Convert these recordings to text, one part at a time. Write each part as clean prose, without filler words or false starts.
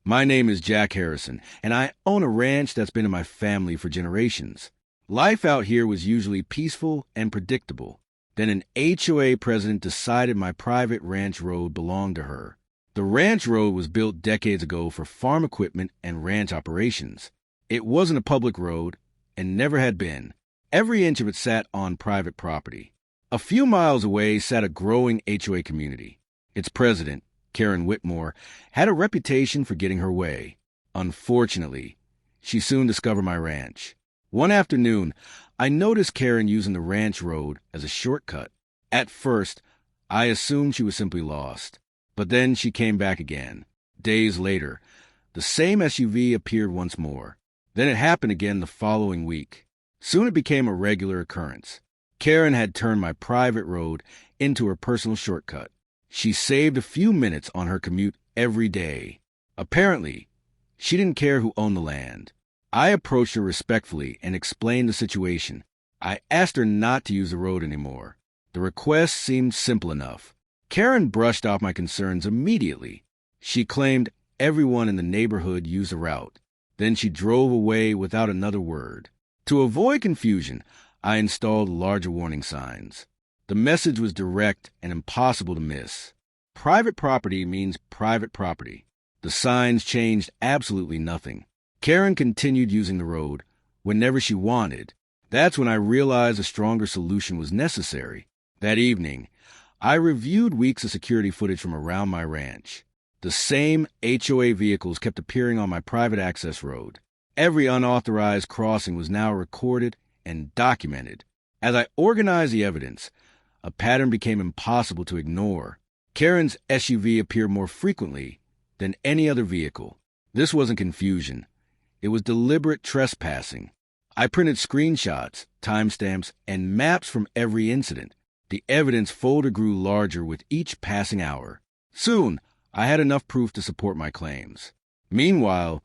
My name is Jack Harrison, and I own a ranch that's been in my family for generations. Life out here was usually peaceful and predictable. Then an HOA president decided my private ranch road belonged to her. The ranch road was built decades ago for farm equipment and ranch operations. It wasn't a public road and never had been. Every inch of it sat on private property. A few miles away sat a growing HOA community. Its president, Karen Whitmore, had a reputation for getting her way. Unfortunately, she soon discovered my ranch. One afternoon, I noticed Karen using the ranch road as a shortcut. At first, I assumed she was simply lost, but then she came back again. Days later, the same SUV appeared once more. Then it happened again the following week. Soon it became a regular occurrence. Karen had turned my private road into her personal shortcut. She saved a few minutes on her commute every day. Apparently, she didn't care who owned the land. I approached her respectfully and explained the situation. I asked her not to use the road anymore. The request seemed simple enough. Karen brushed off my concerns immediately. She claimed everyone in the neighborhood used the route. Then she drove away without another word. To avoid confusion, I installed larger warning signs. The message was direct and impossible to miss. Private property means private property. The signs changed absolutely nothing. Karen continued using the road whenever she wanted. That's when I realized a stronger solution was necessary. That evening, I reviewed weeks of security footage from around my ranch. The same HOA vehicles kept appearing on my private access road. Every unauthorized crossing was now recorded and documented. As I organized the evidence, a pattern became impossible to ignore. Karen's SUV appeared more frequently than any other vehicle. This wasn't confusion. It was deliberate trespassing. I printed screenshots, timestamps, and maps from every incident. The evidence folder grew larger with each passing hour. Soon, I had enough proof to support my claims. Meanwhile,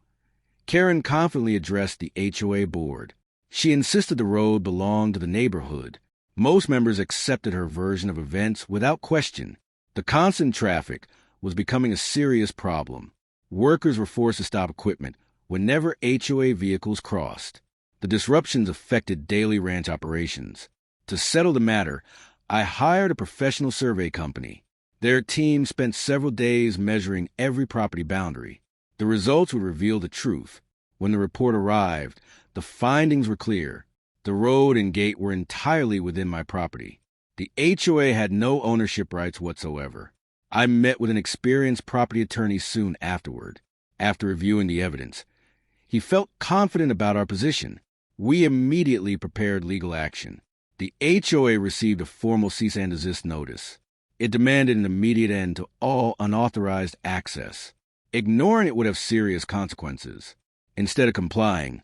Karen confidently addressed the HOA board. She insisted the road belonged to the neighborhood. Most members accepted her version of events without question. The constant traffic was becoming a serious problem. Workers were forced to stop equipment whenever HOA vehicles crossed. The disruptions affected daily ranch operations. To settle the matter, I hired a professional survey company. Their team spent several days measuring every property boundary. The results would reveal the truth. When the report arrived, the findings were clear. The road and gate were entirely within my property. The HOA had no ownership rights whatsoever. I met with an experienced property attorney soon afterward. After reviewing the evidence, he felt confident about our position. We immediately prepared legal action. The HOA received a formal cease and desist notice. It demanded an immediate end to all unauthorized access. Ignoring it would have serious consequences. Instead of complying,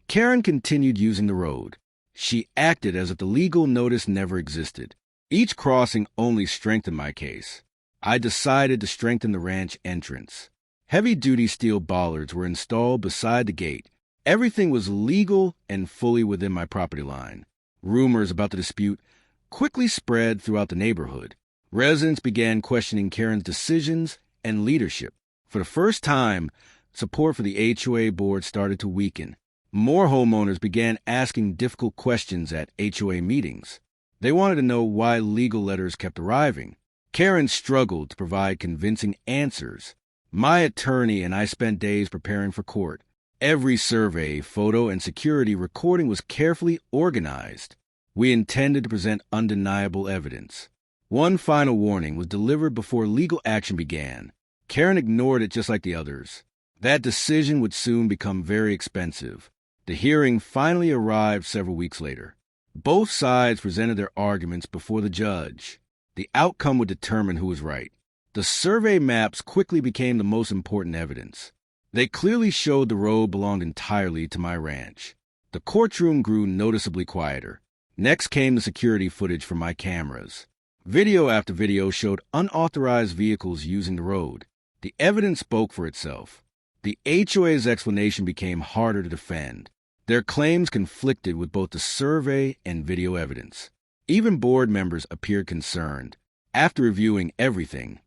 Karen continued using the road. She acted as if the legal notice never existed. Each crossing only strengthened my case. I decided to strengthen the ranch entrance. Heavy-duty steel bollards were installed beside the gate. Everything was legal and fully within my property line. Rumors about the dispute quickly spread throughout the neighborhood. Residents began questioning Karen's decisions and leadership. For the first time, support for the HOA board started to weaken. More homeowners began asking difficult questions at HOA meetings. They wanted to know why legal letters kept arriving. Karen struggled to provide convincing answers. My attorney and I spent days preparing for court. Every survey, photo, and security recording was carefully organized. We intended to present undeniable evidence. One final warning was delivered before legal action began. Karen ignored it just like the others. That decision would soon become very expensive. The hearing finally arrived several weeks later. Both sides presented their arguments before the judge. The outcome would determine who was right. The survey maps quickly became the most important evidence. They clearly showed the road belonged entirely to my ranch. The courtroom grew noticeably quieter. Next came the security footage from my cameras. Video after video showed unauthorized vehicles using the road. The evidence spoke for itself. The HOA's explanation became harder to defend. Their claims conflicted with both the survey and video evidence. Even board members appeared concerned. After reviewing everything,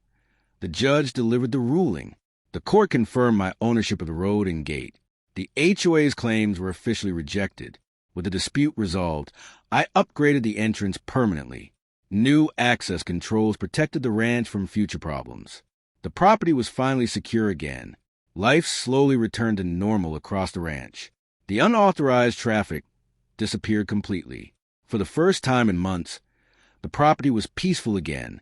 the judge delivered the ruling. The court confirmed my ownership of the road and gate. The HOA's claims were officially rejected. With the dispute resolved, I upgraded the entrance permanently. New access controls protected the ranch from future problems. The property was finally secure again. Life slowly returned to normal across the ranch. The unauthorized traffic disappeared completely. For the first time in months, the property was peaceful again,